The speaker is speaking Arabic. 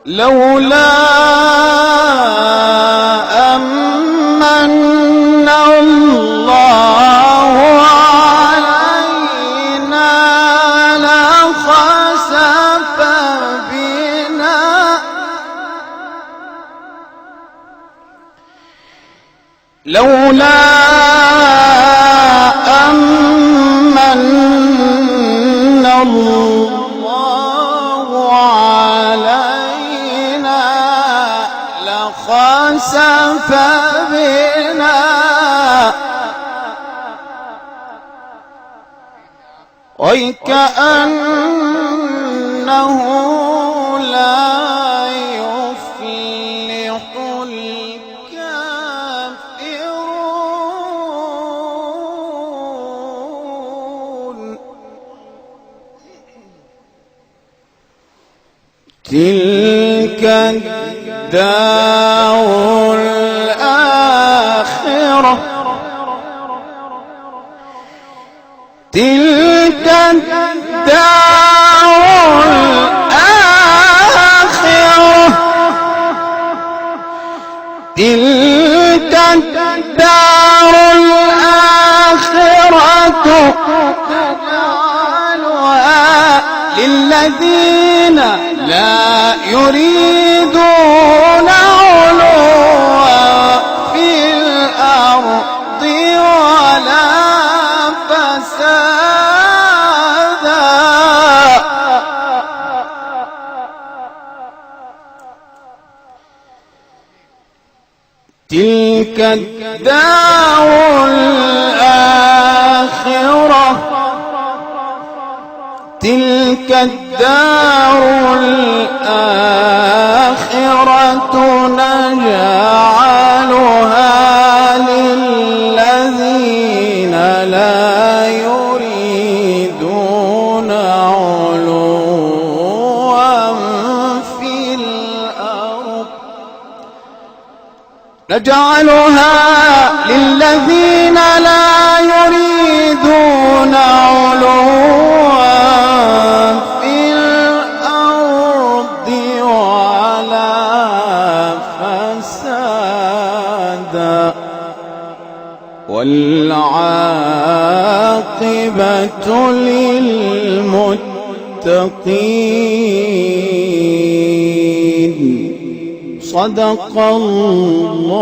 لولا أمن الله علينا لخسف بنا لولا أمن الله علينا لخسف بنا وكأنه لا يفلح الكافرون تلك الدار الآخرة تلك الدار الآخرة تلك الدار الآخرة نجعلها للذين لا يريدون علوا في الأرض ولا فسادا تلك الدار الآخرة تلك الدار الآخرة نجعلها للذين لا يريدون علوا في الأرض نجعلها للذين لا يريدون علوا والعاقبة للمتقين صدق الله